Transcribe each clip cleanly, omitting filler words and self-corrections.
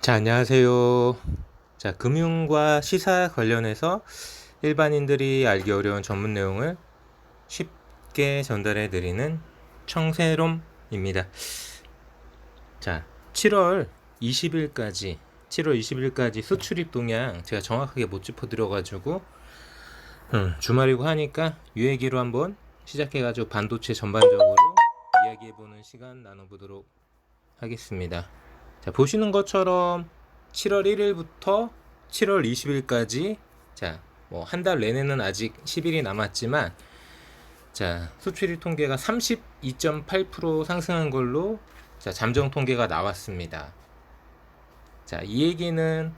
자, 안녕하세요. 자, 금융과 시사 관련해서 일반인들이 알기 어려운 전문 내용을 쉽게 전달해 드리는 청세롬입니다. 자, 7월 20일까지 수출입 동향 제가 정확하게 못 짚어드려가지고 주말이고 하니까 유 얘기로 한번 시작해가지고 반도체 전반적으로 이야기해보는 시간 나눠보도록 하겠습니다. 자, 보시는 것처럼 7월 1일부터 7월 20일까지 자, 뭐 한 달 내내는 아직 10일이 남았지만 자, 수출입 통계가 32.8% 상승한 걸로 자, 잠정 통계가 나왔습니다. 자, 이 얘기는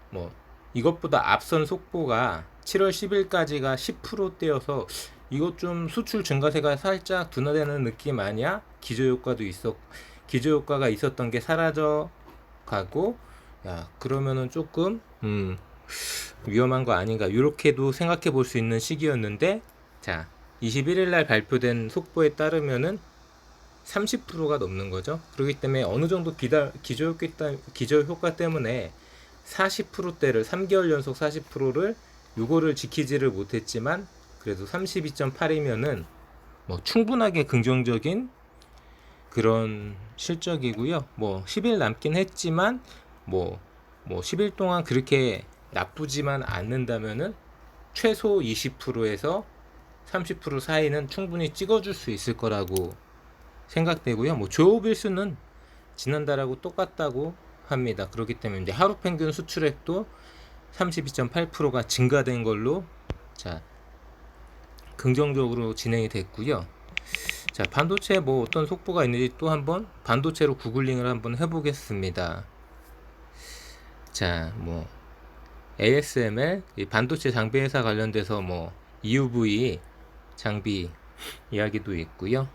뭐 이것보다 앞선 속보가 7월 10일까지가 10%대여서 이것 좀 수출 증가세가 살짝 둔화되는 느낌 아니야? 기저효과가 있었던 게 사라져 가고, 야, 그러면은 조금 위험한 거 아닌가 이렇게도 생각해 볼 수 있는 시기였는데, 자, 21일 날 발표된 속보에 따르면은 30%가 넘는 거죠. 그렇기 때문에 어느 정도 기저효과 때문에 40%대를 3개월 연속 40%를 요거를 지키지를 못했지만 그래도 32.8이면은 뭐 충분하게 긍정적인 그런 실적이고요. 뭐 10일 남긴 했지만 뭐 10일 동안 그렇게 나쁘지만 않는다면은 최소 20%에서 30% 사이는 충분히 찍어줄 수 있을 거라고 생각되고요. 뭐 조업일수는 지난달하고 똑같다고 합니다. 그렇기 때문에 이제 하루 평균 수출액도 32.8%가 증가된 걸로 자, 긍정적으로 진행이 됐고요. 자, 반도체 뭐 어떤 속보가 있는지 또 한번 반도체로 구글링을 한번 해보겠습니다. 자, 뭐 ASML 이 반도체 장비 회사 관련돼서 뭐 EUV 장비 이야기도 있고요.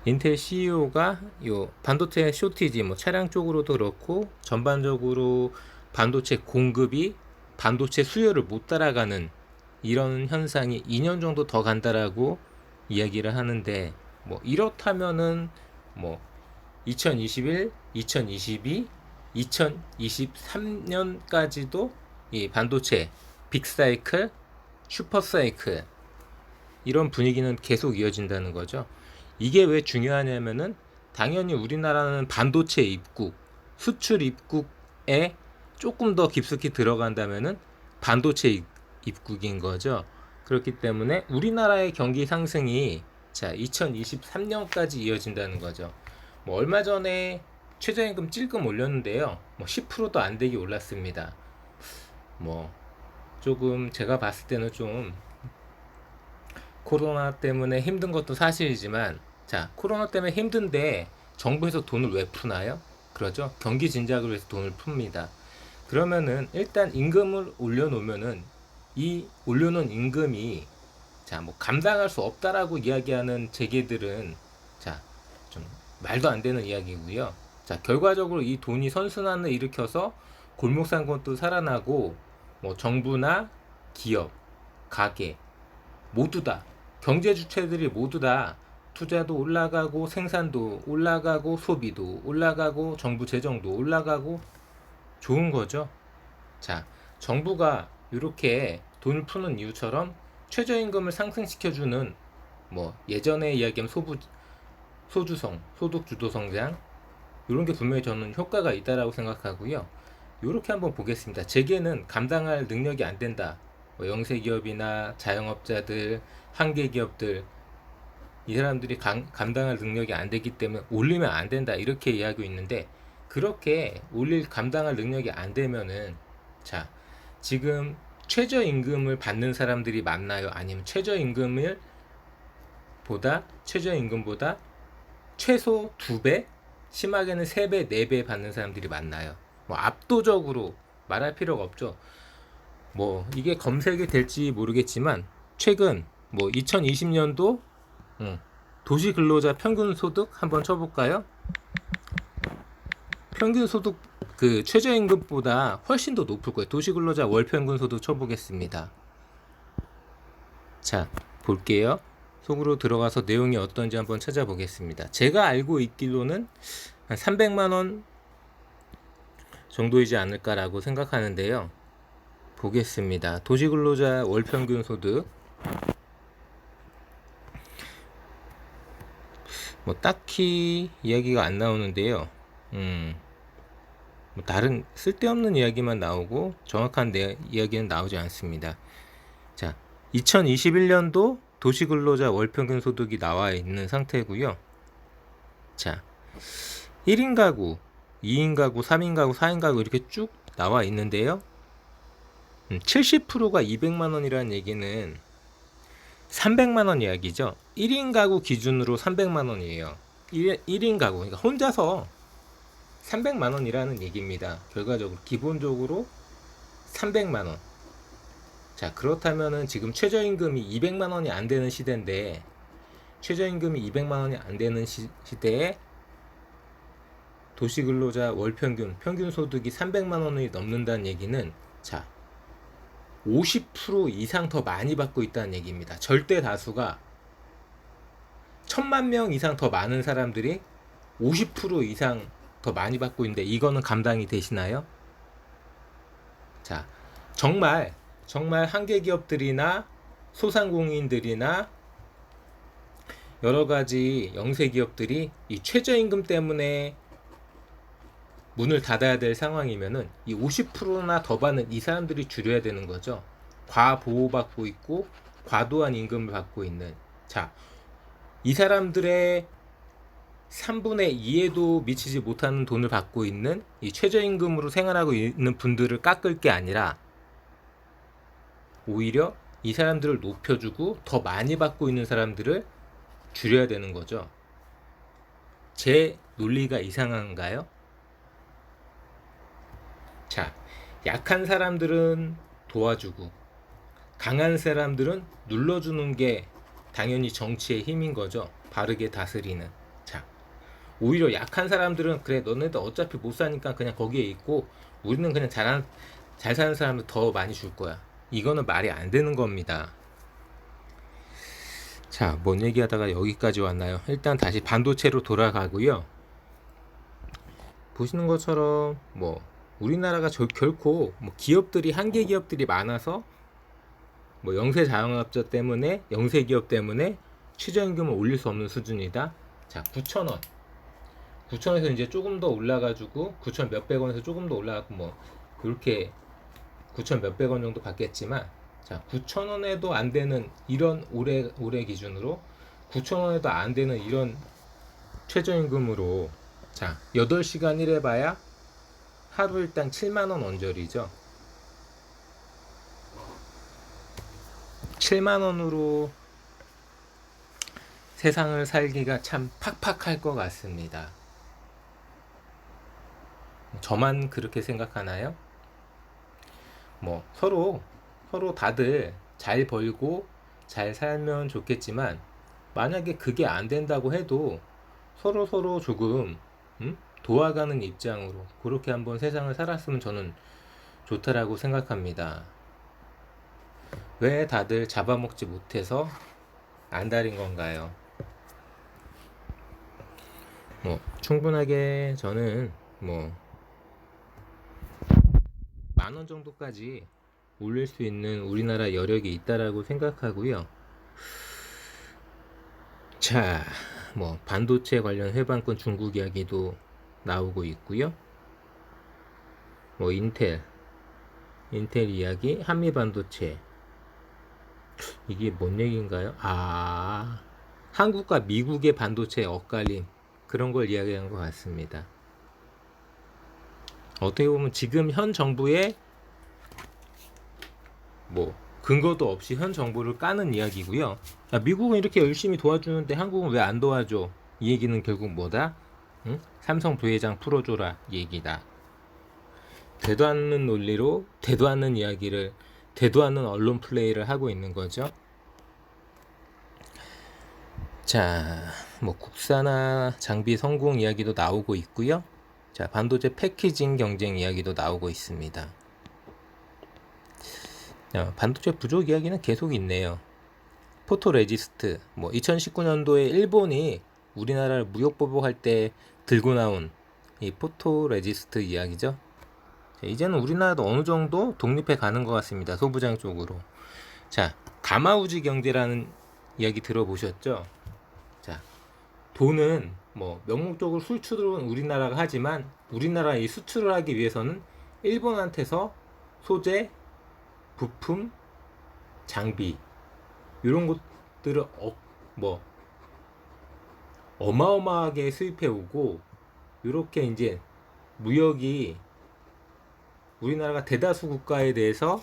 인텔 CEO가 요 반도체 쇼티지 뭐 차량 쪽으로도 그렇고 전반적으로 반도체 공급이 반도체 수요를 못 따라가는 이런 현상이 2년 정도 더 간다라고 이야기를 하는데, 뭐 이렇다면은 뭐 2021, 2022, 2023년까지도 이 반도체 빅사이클, 슈퍼사이클 이런 분위기는 계속 이어진다는 거죠. 이게 왜 중요하냐면은 당연히 우리나라는 반도체 입국, 수출 입국에 조금 더 깊숙이 들어간다면은 반도체 입국인 거죠. 그렇기 때문에 우리나라의 경기 상승이 자 2023년까지 이어진다는 거죠. 뭐 얼마 전에 최저임금 찔끔 올렸는데요. 뭐 10%도 안 되게 올랐습니다. 뭐 조금 제가 봤을 때는 좀 코로나 때문에 힘든 것도 사실이지만, 자, 코로나 때문에 힘든데 정부에서 돈을 왜 푸나요? 그러죠. 경기 진작을 위해서 돈을 풉니다. 그러면은 일단 임금을 올려놓으면은 이 올려놓은 임금이 자, 뭐 감당할 수 없다라고 이야기하는 재계들은 자, 좀 말도 안 되는 이야기고요. 자, 결과적으로 이 돈이 선순환을 일으켜서 골목상권도 살아나고 뭐 정부나 기업, 가게 모두 다 경제 주체들이 모두 다 투자도 올라가고 생산도 올라가고 소비도 올라가고 정부 재정도 올라가고 좋은 거죠. 자, 정부가 이렇게 돈을 푸는 이유처럼 최저임금을 상승시켜주는 뭐 예전에 이야기한 소주성, 소득주도 성장 이런 게 분명히 저는 효과가 있다라고 생각하고요. 이렇게 한번 보겠습니다. 재계는 감당할 능력이 안 된다. 뭐 영세기업이나 자영업자들, 한계기업들 이 사람들이 감당할 능력이 안 되기 때문에 올리면 안 된다 이렇게 이야기하고 있는데, 그렇게 감당할 능력이 안 되면은 자, 지금 최저임금을 받는 사람들이 많나요? 아니면 최저임금보다 최소 2배, 심하게는 3배, 4배 받는 사람들이 많나요? 뭐 압도적으로 말할 필요가 없죠. 뭐 이게 검색이 될지 모르겠지만 최근 뭐 2020년도 도시 근로자 평균 소득 한번 쳐볼까요? 평균 소득 그 최저임금보다 훨씬 더 높을 거예요. 도시 근로자 월 평균 소득 쳐보겠습니다. 자, 볼게요. 속으로 들어가서 내용이 어떤지 한번 찾아보겠습니다. 제가 알고 있기로는 한 300만 원 정도이지 않을까라고 생각하는데요. 보겠습니다. 도시근로자 월평균 소득 뭐 딱히 이야기가 안 나오는데요. 뭐 다른 쓸데없는 이야기만 나오고 정확한 이야기는 나오지 않습니다. 자, 2021년도 도시근로자 월평균 소득이 나와 있는 상태고요. 자, 1인 가구, 2인 가구, 3인 가구, 4인 가구 이렇게 쭉 나와 있는데요. 70%가 200만 원이라는 얘기는 300만 원 이야기죠. 1인 가구 기준으로 300만 원이에요. 1인 가구, 그러니까 혼자서 300만 원이라는 얘기입니다. 결과적으로 기본적으로 300만 원. 자, 그렇다면은 지금 최저임금이 200만 원이 안 되는 시대인데, 최저임금이 200만 원이 안 되는 시대에 도시근로자 월평균 평균 소득이 300만 원이 넘는다는 얘기는, 자, 50% 이상 더 많이 받고 있다는 얘기입니다. 절대 다수가 1000만 명 이상 더 많은 사람들이 50% 이상 더 많이 받고 있는데, 이거는 감당이 되시나요? 자, 정말 한계 기업들이나 소상공인들이나 여러 가지 영세 기업들이 이 최저임금 때문에 문을 닫아야 될 상황이면은 이 50%나 더 받는 이 사람들이 줄여야 되는 거죠. 과보호받고 있고 과도한 임금을 받고 있는, 자, 이 사람들의 3분의 2에도 미치지 못하는 돈을 받고 있는 이 최저임금으로 생활하고 있는 분들을 깎을 게 아니라 오히려 이 사람들을 높여주고 더 많이 받고 있는 사람들을 줄여야 되는 거죠. 제 논리가 이상한가요? 자, 약한 사람들은 도와주고 강한 사람들은 눌러주는 게 당연히 정치의 힘인 거죠. 바르게 다스리는. 자, 오히려 약한 사람들은 그래, 너네들 어차피 못 사니까 그냥 거기에 있고 우리는 그냥 잘 사는 사람들 더 많이 줄 거야. 이거는 말이 안 되는 겁니다. 자, 뭔 얘기하다가 여기까지 왔나요? 일단 다시 반도체로 돌아가고요. 보시는 것처럼 뭐 우리나라가 결코 뭐 기업들이, 한계 기업들이 많아서 뭐 영세 자영업자 때문에, 영세 기업 때문에 최저임금을 올릴 수 없는 수준이다. 자, 9,000원. 9,000원에서 이제 조금 더 올라가지고 9,000 몇백 원에서 조금 더 올라가고 뭐 그렇게 9,000 몇백 원 정도 받겠지만, 자, 9,000원에도 안 되는 이런 올해 기준으로 9,000원에도 안 되는 이런 최저임금으로, 자, 8시간 일해봐야 하루 일당 7만 원 언저리죠. 7만 원으로 세상을 살기가 참 팍팍할 것 같습니다. 저만 그렇게 생각하나요? 뭐 서로 다들 잘 벌고 잘 살면 좋겠지만, 만약에 그게 안 된다고 해도 서로 조금 도와가는 입장으로 그렇게 한번 세상을 살았으면 저는 좋다라고 생각합니다. 왜 다들 잡아먹지 못해서 안달인 건가요? 뭐 충분하게 저는 뭐 10,000원 정도까지 올릴 수 있는 우리나라 여력이 있다라고 생각하고요. 자, 뭐 반도체 관련 회방권 중국 이야기도 나오고 있고요. 뭐 인텔 이야기, 한미 반도체, 이게 뭔 얘기인가요? 아, 한국과 미국의 반도체 엇갈림, 그런 걸 이야기한 것 같습니다. 어떻게 보면 지금 현 정부의 뭐 근거도 없이 현 정부를 까는 이야기고요. 야, 미국은 이렇게 열심히 도와주는데 한국은 왜 안 도와줘? 이 얘기는 결국 뭐다? 응? 삼성 부회장 풀어줘라, 이 얘기다. 되도 않는 논리로 되도 않는 이야기를, 되도 않는 언론 플레이를 하고 있는 거죠. 자, 뭐 국산화 장비 성공 이야기도 나오고 있고요. 자, 반도체 패키징 경쟁 이야기도 나오고 있습니다. 반도체 부족 이야기는 계속 있네요. 포토레지스트, 뭐 2019년도에 일본이 우리나라를 무역 보복할 때 들고 나온 이 포토레지스트 이야기죠. 자, 이제는 우리나라도 어느 정도 독립해 가는 것 같습니다. 소부장 쪽으로. 자, 가마우지 경제라는 이야기 들어보셨죠? 자, 돈은 뭐 명목적으로 수출은 우리나라가 하지만 우리나라 이 수출을 하기 위해서는 일본한테서 소재, 부품, 장비 이런 것들을 뭐 어마어마하게 수입해 오고 이렇게 이제 무역이 우리나라가 대다수 국가에 대해서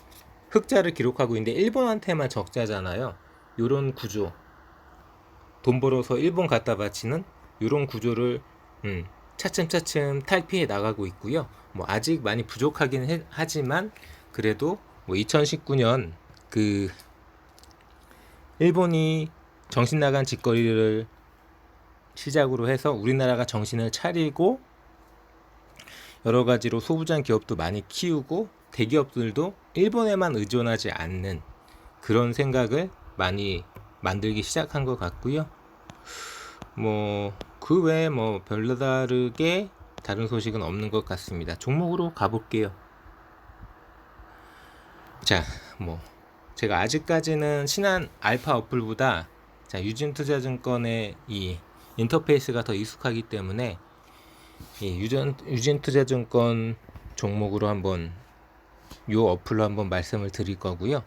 흑자를 기록하고 있는데 일본한테만 적자잖아요. 이런 구조, 돈 벌어서 일본 갖다 바치는 이런 구조를 차츰차츰 탈피해 나가고 있고요. 뭐 아직 많이 부족하긴 하지만 그래도 뭐 2019년 그 일본이 정신 나간 짓거리를 시작으로 해서 우리나라가 정신을 차리고 여러 가지로 소부장 기업도 많이 키우고 대기업들도 일본에만 의존하지 않는 그런 생각을 많이 만들기 시작한 것 같고요. 뭐 그 외에 뭐 별다르게 다른 소식은 없는 것 같습니다. 종목으로 가볼게요. 자, 뭐 제가 아직까지는 신한 알파 어플보다 자, 유진투자증권의 이 인터페이스가 더 익숙하기 때문에 이 유진투자증권 종목으로 한번 요 어플로 한번 말씀을 드릴 거고요.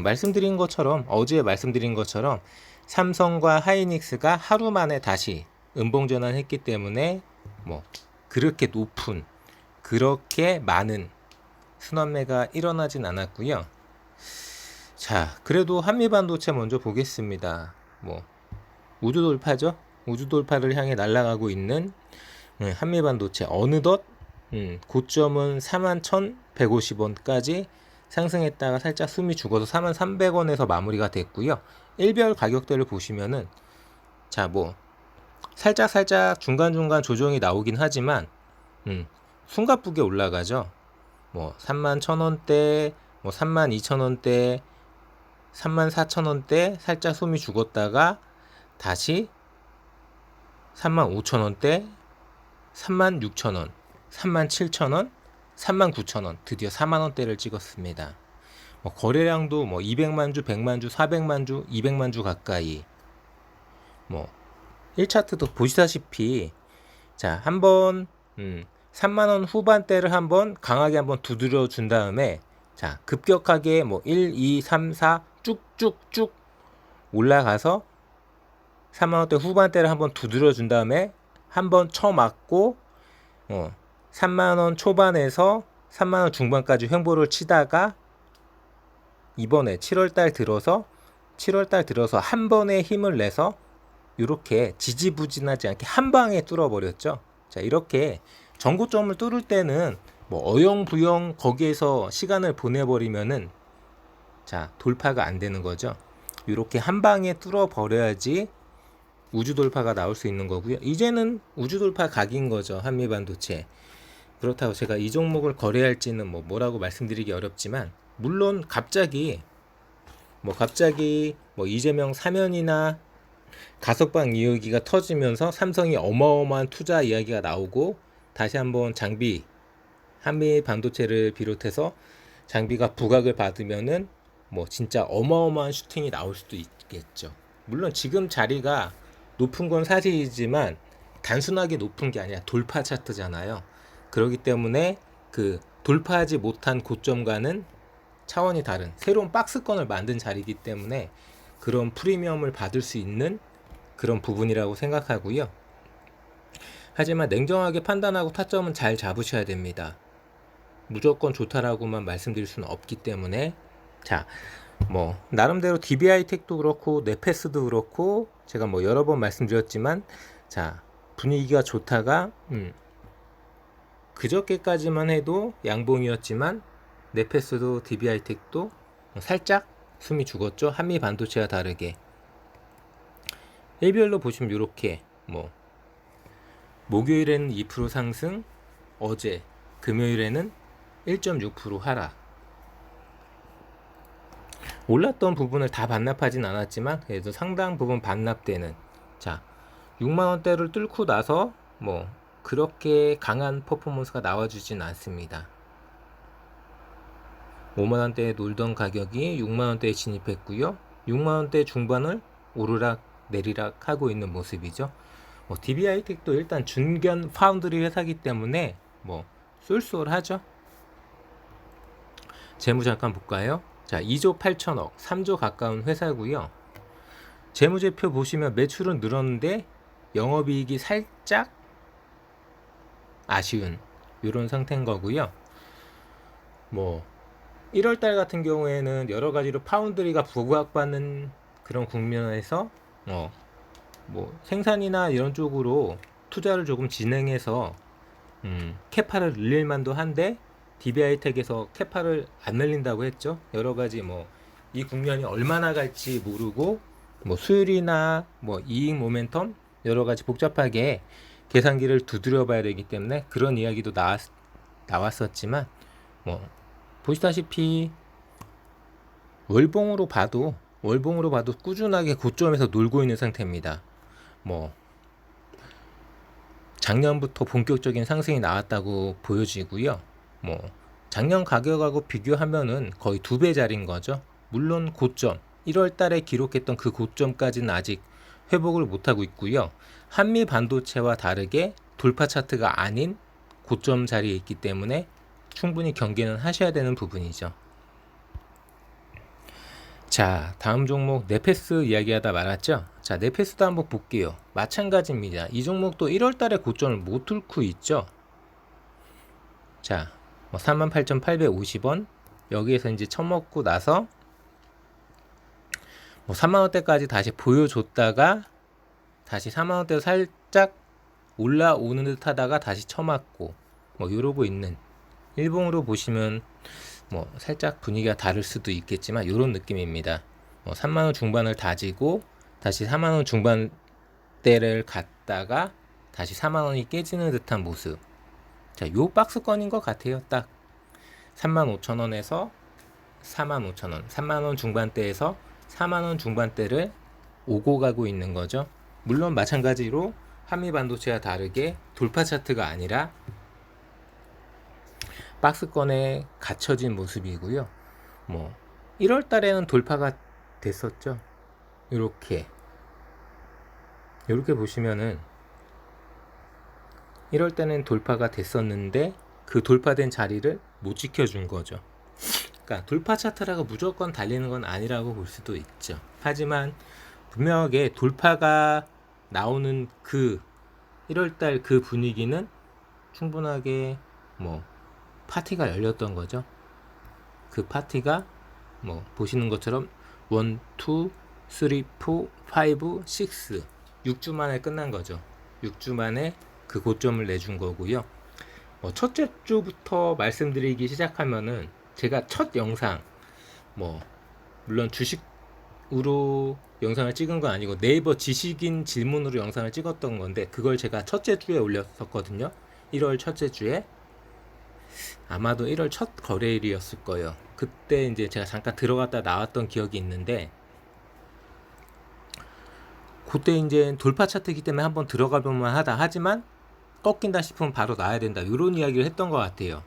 말씀드린 것처럼 어제 말씀드린 것처럼 삼성과 하이닉스가 하루 만에 다시 음봉 전환했기 때문에 뭐 그렇게 높은 그렇게 많은 순환매가 일어나진 않았고요. 자, 그래도 한미반도체 먼저 보겠습니다. 뭐 우주 돌파죠. 우주 돌파를 향해 날아가고 있는 한미반도체 어느덧 고점은 41,150원까지 상승했다가 살짝 숨이 죽어서 41,300원에서 마무리가 됐고요. 일별 가격대를 보시면은 자, 뭐 살짝 중간중간 조정이 나오긴 하지만 숨가쁘게 올라가죠. 뭐 31,000원대, 뭐 32,000원대, 34,000원대 살짝 숨이 죽었다가 다시 35,000원대, 36,000원, 37,000원, 39,000원 드디어 4만원대를 찍었습니다. 뭐 거래량도 뭐 200만 주, 100만 주, 400만 주, 200만 주 가까이. 뭐 1차트도 보시다시피 자, 한번 3만원 후반대를 한번 강하게 한번 두드려 준 다음에 자, 급격하게 뭐 1, 2, 3, 4 쭉쭉쭉 올라가서 3만원대 후반대를 한번 두드려 준 다음에 한번 쳐맞고 3만원 초반에서 3만원 중반까지 횡보를 치다가 이번에 7월달 들어서 한 번에 힘을 내서 이렇게 지지부진하지 않게 한 방에 뚫어버렸죠. 자, 이렇게 전고점을 뚫을 때는 뭐 어영부영 거기에서 시간을 보내버리면은 자, 돌파가 안 되는 거죠. 이렇게 한 방에 뚫어버려야지 우주 돌파가 나올 수 있는 거고요. 이제는 우주 돌파 각인 거죠. 한미반도체. 그렇다고 제가 이 종목을 거래할지는 뭐라고 말씀드리기 어렵지만 물론 갑자기 이재명 사면이나 가석방 이야기가 터지면서 삼성이 어마어마한 투자 이야기가 나오고 다시 한번 장비 한미 반도체를 비롯해서 장비가 부각을 받으면은 뭐 진짜 어마어마한 슈팅이 나올 수도 있겠죠. 물론 지금 자리가 높은 건 사실이지만 단순하게 높은 게 아니라 돌파 차트잖아요. 그렇기 때문에 그 돌파하지 못한 고점과는 차원이 다른 새로운 박스권을 만든 자리이기 때문에 그런 프리미엄을 받을 수 있는 그런 부분이라고 생각하고요. 하지만 냉정하게 판단하고 타점은 잘 잡으셔야 됩니다. 무조건 좋다라고만 말씀드릴 수는 없기 때문에 자, 뭐 나름대로 DBI텍도 그렇고 네페스도 그렇고 제가 뭐 여러 번 말씀드렸지만 자, 분위기가 좋다가 그저께까지만 해도 양봉이었지만 네페스도 DBI텍도 살짝 숨이 죽었죠. 한미 반도체와 다르게 일별로 보시면 이렇게 뭐 목요일에는 2% 상승, 어제 금요일에는 1.6% 하락. 올랐던 부분을 다 반납하진 않았지만 그래도 상당 부분 반납되는 자 6만원대를 뚫고 나서 뭐 그렇게 강한 퍼포먼스가 나와주진 않습니다. 5만 원대에 놀던 가격이 6만 원대에 진입했고요. 6만 원대 중반을 오르락 내리락 하고 있는 모습이죠. DB하이텍도 일단 중견 파운드리 회사이기 때문에 쏠쏠하죠. 재무 잠깐 볼까요? 자, 2조 8천억, 3조 가까운 회사고요. 재무제표 보시면 매출은 늘었는데 영업이익이 살짝 아쉬운 이런 상태인 거고요. 1월달 같은 경우에는 여러 가지로 파운드리가 부각받는 그런 국면에서 생산이나 이런 쪽으로 투자를 조금 진행해서 캐파를 늘릴 만도 한데 DB하이텍에서 캐파를 안 늘린다고 했죠. 여러 가지 이 국면이 얼마나 갈지 모르고 수율이나 이익 모멘텀 여러 가지 복잡하게 계산기를 두드려 봐야 되기 때문에 그런 이야기도 나왔었지만 보시다시피 월봉으로 봐도 꾸준하게 고점에서 놀고 있는 상태입니다. 작년부터 본격적인 상승이 나왔다고 보여지고요. 작년 가격하고 비교하면은 거의 2배짜리인 거죠. 물론 고점 1월 달에 기록했던 그 고점까지는 아직 회복을 못하고 있고요. 한미 반도체와 다르게 돌파 차트가 아닌 고점 자리에 있기 때문에 충분히 경계는 하셔야 되는 부분이죠. 자, 다음 종목 네페스 이야기하다 말았죠. 자, 네페스도 한번 볼게요. 마찬가지입니다. 이 종목도 1월 달에 고점을 못 뚫고 있죠. 자, 38,850원 여기에서 이제 처먹고 나서 3만원대까지 다시 보여줬다가 다시 4만원대로 살짝 올라오는 듯 하다가 다시 처맞고 이러고 있는, 일봉으로 보시면 살짝 분위기가 다를 수도 있겠지만 이런 느낌입니다. 3만원 중반을 다지고 다시 4만원 중반대를 갔다가 다시 4만원이 깨지는 듯한 모습. 자, 요 박스권인 것 같아요. 딱 35,000원에서 45,000원, 3만원 중반대에서 4만원 중반대를 오고 가고 있는 거죠. 물론 마찬가지로 한미반도체와 다르게 돌파 차트가 아니라 박스권에 갇혀진 모습이고요. 1월 달에는 돌파가 됐었죠. 이렇게 보시면은 1월 달에는 돌파가 됐었는데 그 돌파된 자리를 못 지켜준 거죠. 그러니까 돌파 차트라고 무조건 달리는 건 아니라고 볼 수도 있죠. 하지만 분명하게 돌파가 나오는 그 1월달 그 분위기는 충분하게 파티가 열렸던 거죠. 그 파티가 보시는 것처럼 1, 2, 3, 4, 5, 6 6주 만에 끝난 거죠. 6주 만에 그 고점을 내준 거고요. 첫째 주부터 말씀드리기 시작하면은 제가 첫 영상 물론 주식으로 영상을 찍은 건 아니고 네이버 지식인 질문으로 영상을 찍었던 건데 그걸 제가 첫째 주에 올렸었거든요. 1월 첫째 주에 아마도 1월 첫 거래일이었을 거예요. 그때 이제 제가 잠깐 들어갔다 나왔던 기억이 있는데 그때 이제 돌파 차트이기 때문에 한번 들어가 볼만 하다. 하지만 꺾인다 싶으면 바로 나와야 된다. 이런 이야기를 했던 것 같아요.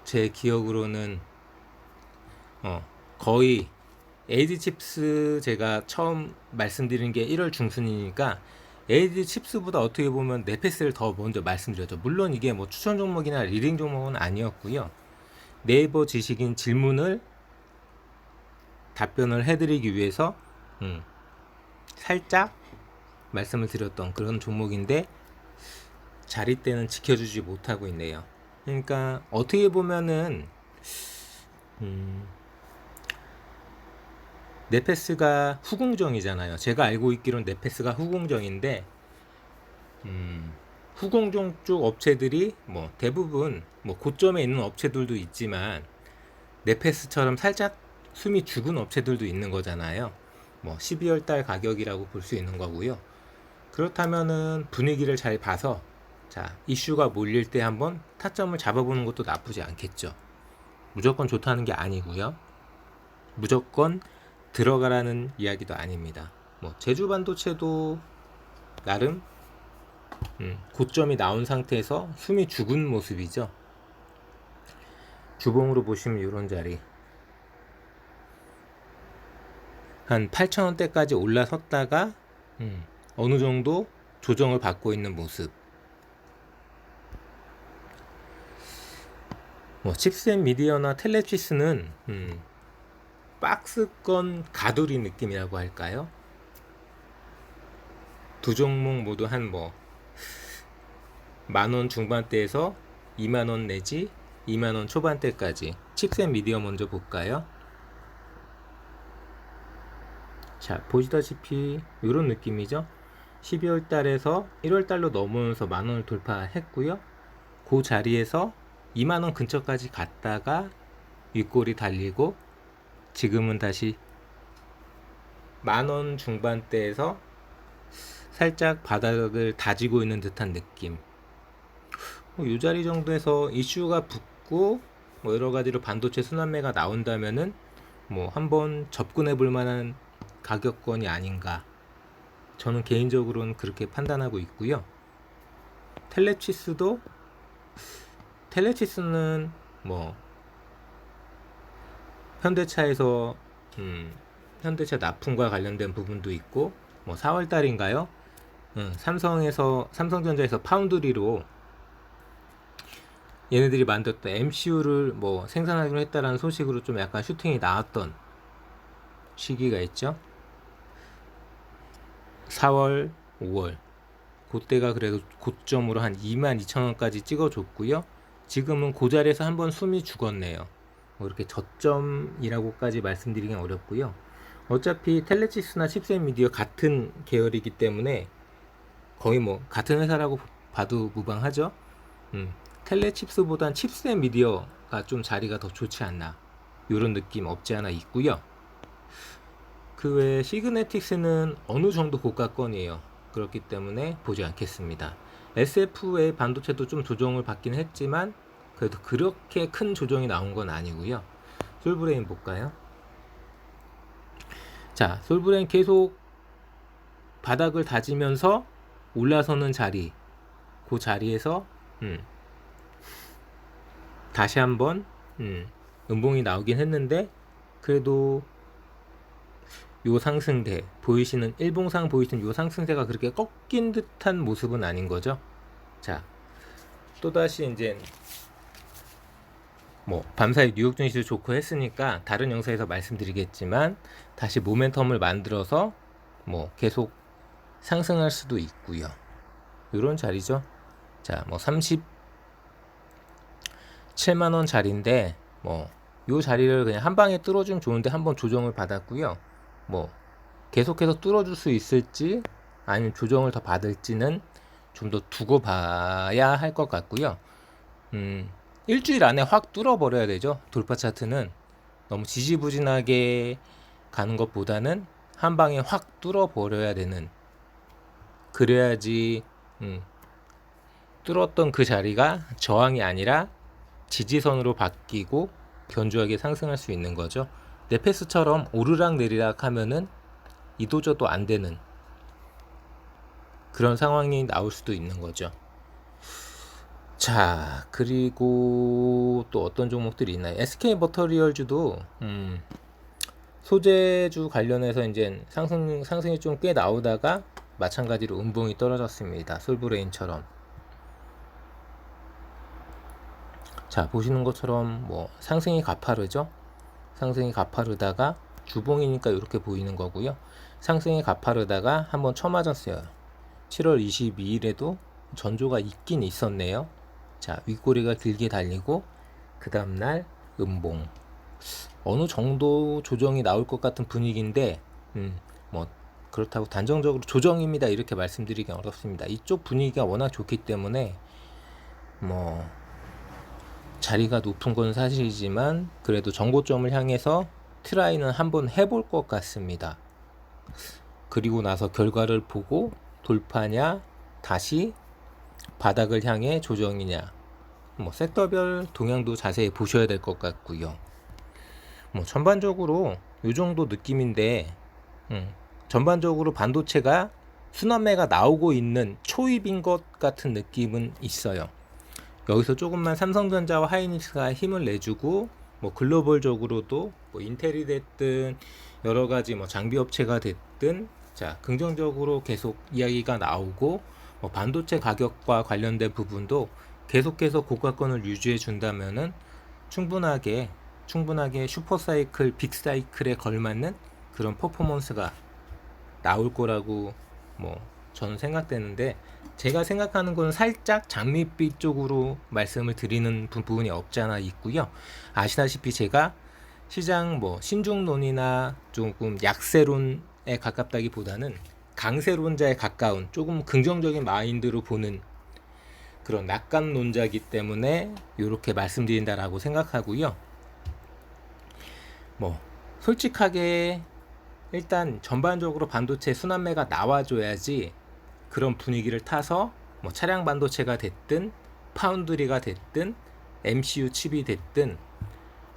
제 기억으로는 거의 AD 칩스 제가 처음 말씀드린 게 1월 중순이니까 AD 칩스보다 어떻게 보면 네페스를 더 먼저 말씀드렸죠. 물론 이게 추천 종목이나 리딩 종목은 아니었고요. 네이버 지식인 질문을 답변을 해드리기 위해서 살짝 말씀을 드렸던 그런 종목인데 자리대는 지켜주지 못하고 있네요. 그러니까 어떻게 보면은 네페스가 후공정이잖아요. 제가 알고 있기로는 네페스가 후공정인데 후공정 쪽 업체들이 대부분 고점에 있는 업체들도 있지만 네페스처럼 살짝 숨이 죽은 업체들도 있는 거잖아요. 12월 달 가격이라고 볼 수 있는 거고요. 그렇다면은 분위기를 잘 봐서 자, 이슈가 몰릴 때 한번 타점을 잡아보는 것도 나쁘지 않겠죠. 무조건 좋다는 게 아니고요. 무조건 들어가라는 이야기도 아닙니다. 제주 반도체도 나름 고점이 나온 상태에서 숨이 죽은 모습이죠. 주봉으로 보시면 이런 자리 한 8,000원대까지 올라섰다가 어느 정도 조정을 받고 있는 모습. 뭐 칩셋 미디어나 텔레치스는 박스권 가두리 느낌이라고 할까요? 두 종목 모두 한 뭐 만원 중반대에서 2만원 내지 2만원 초반대까지. 칩셋 미디어 먼저 볼까요? 자, 보시다시피 이런 느낌이죠. 12월 달에서 1월 달로 넘으면서 만원을 돌파했고요. 그 자리에서 2만원 근처까지 갔다가 윗골이 달리고 지금은 다시 만원 중반대에서 살짝 바닥을 다지고 있는 듯한 느낌. 이 자리 정도에서 이슈가 붙고 뭐 여러 가지로 반도체 순환매가 나온다면은 뭐 한번 접근해 볼 만한 가격권이 아닌가, 저는 개인적으로는 그렇게 판단하고 있고요. 텔레치스는 뭐 현대차에서 현대차 납품과 관련된 부분도 있고, 뭐 4월 달인가요? 삼성전자에서 파운드리로 얘네들이 만들었던 MCU를 뭐 생산하기로 했다라는 소식으로 좀 약간 슈팅이 나왔던 시기가 있죠. 4월, 5월 그때가 그래도 고점으로 한 22,000원까지 찍어줬고요. 지금은 그 자리에서 한번 숨이 죽었네요. 뭐 이렇게 저점이라고까지 말씀드리긴 어렵고요. 어차피 텔레치스나 칩셋 미디어 같은 계열이기 때문에 거의 뭐 같은 회사라고 봐도 무방하죠. 텔레칩스보단 칩셋 미디어가 좀 자리가 더 좋지 않나, 이런 느낌 없지 않아 있고요. 그 외에 시그네틱스는 어느 정도 고가권이에요. 그렇기 때문에 보지 않겠습니다. SF의 반도체도 좀 조정을 받긴 했지만 그래도 그렇게 큰 조정이 나온 건 아니고요. 솔브레인 볼까요? 자, 솔브레인 계속 바닥을 다지면서 올라서는 자리, 그 자리에서 다시 한번 음봉이 나오긴 했는데, 그래도 요 상승세 보이시는, 일봉상 보이시는 요 상승세가 그렇게 꺾인 듯한 모습은 아닌 거죠. 자, 또다시 이제 뭐 밤사이 뉴욕 증시도 좋고 했으니까 다른 영상에서 말씀드리겠지만 다시 모멘텀을 만들어서 뭐 계속 상승할 수도 있고요. 요런 자리죠. 자, 뭐 37만원 자리인데 뭐 요 자리를 그냥 한 방에 뚫어주면 좋은데 한번 조정을 받았고요. 뭐 계속해서 뚫어줄 수 있을지 아니면 조정을 더 받을지는 좀 더 두고 봐야 할 것 같고요. 일주일 안에 확 뚫어버려야 되죠. 돌파 차트는 너무 지지부진하게 가는 것보다는 한 방에 확 뚫어버려야 되는, 그래야지 뚫었던 그 자리가 저항이 아니라 지지선으로 바뀌고 견조하게 상승할 수 있는 거죠. 네페스처럼 오르락 내리락 하면은 이도저도 안 되는 그런 상황이 나올 수도 있는 거죠. 자, 그리고 또 어떤 종목들이 있나요? SK머터리얼즈도 소재주 관련해서 이제 상승이 좀 꽤 나오다가 마찬가지로 음봉이 떨어졌습니다. 솔브레인처럼. 자, 보시는 것처럼 뭐 상승이 가파르죠. 상승이 가파르다가 주봉이니까 이렇게 보이는 거고요. 상승이 가파르다가 한번 쳐맞았어요. 7월 22일에도 전조가 있긴 있었네요. 자, 윗꼬리가 길게 달리고 그 다음날 음봉. 어느 정도 조정이 나올 것 같은 분위기인데 뭐 그렇다고 단정적으로 조정입니다 이렇게 말씀드리기 어렵습니다. 이쪽 분위기가 워낙 좋기 때문에 뭐 자리가 높은 건 사실이지만 그래도 정고점을 향해서 트라이는 한번 해볼 것 같습니다. 그리고 나서 결과를 보고 돌파냐 다시 바닥을 향해 조정이냐, 뭐 섹터별 동향도 자세히 보셔야 될 것 같고요. 뭐 전반적으로 요 정도 느낌인데 전반적으로 반도체가 순환매가 나오고 있는 초입인 것 같은 느낌은 있어요. 여기서 조금만 삼성전자와 하이닉스가 힘을 내주고 뭐 글로벌적으로도 뭐 인텔이 됐든 여러 가지 뭐 장비 업체가 됐든 자 긍정적으로 계속 이야기가 나오고 뭐 반도체 가격과 관련된 부분도 계속해서 고가권을 유지해 준다면은 충분하게 슈퍼사이클, 빅사이클에 걸맞는 그런 퍼포먼스가 나올 거라고 뭐 저는 생각되는데 제가 생각하는 건 살짝 장밋빛 쪽으로 말씀을 드리는 부분이 없잖아 있고요. 아시다시피 제가 시장 뭐 신중론이나 조금 약세론에 가깝다기보다는 강세론자에 가까운 조금 긍정적인 마인드로 보는 그런 낙관론자이기 때문에 이렇게 말씀드린다라고 생각하고요. 뭐 솔직하게 일단 전반적으로 반도체 순환매가 나와줘야지 그런 분위기를 타서 뭐 차량 반도체가 됐든 파운드리가 됐든 MCU 칩이 됐든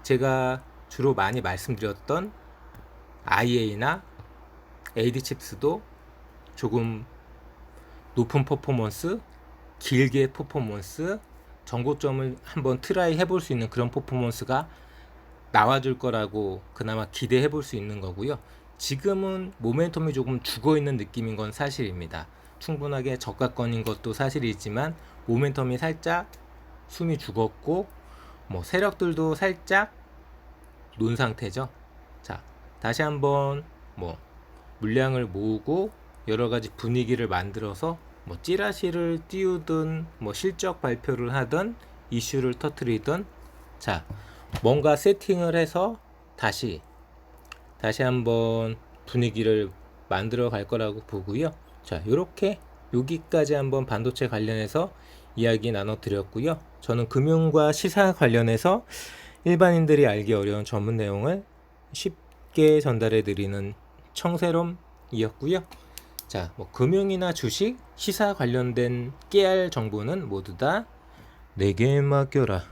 제가 주로 많이 말씀드렸던 IA나 AD 칩스도 조금 높은 퍼포먼스, 길게 퍼포먼스, 전고점을 한번 트라이 해볼 수 있는 그런 퍼포먼스가 나와줄 거라고 그나마 기대해 볼 수 있는 거고요. 지금은 모멘텀이 조금 죽어 있는 느낌인 건 사실입니다. 충분하게 저가권인 것도 사실이지만 모멘텀이 살짝 숨이 죽었고 뭐 세력들도 살짝 논 상태죠. 자, 다시 한번 뭐 물량을 모으고 여러 가지 분위기를 만들어서 뭐 찌라시를 띄우든 뭐 실적 발표를 하든 이슈를 터트리든 자 뭔가 세팅을 해서 다시 한번 분위기를 만들어 갈 거라고 보고요. 자, 요렇게 여기까지 한번 반도체 관련해서 이야기 나눠 드렸고요. 저는 금융과 시사 관련해서 일반인들이 알기 어려운 전문 내용을 쉽게 전달해 드리는 청세롬이었고요. 자, 뭐 금융이나 주식, 시사 관련된 깨알 정보는 모두 다 내게 맡겨라.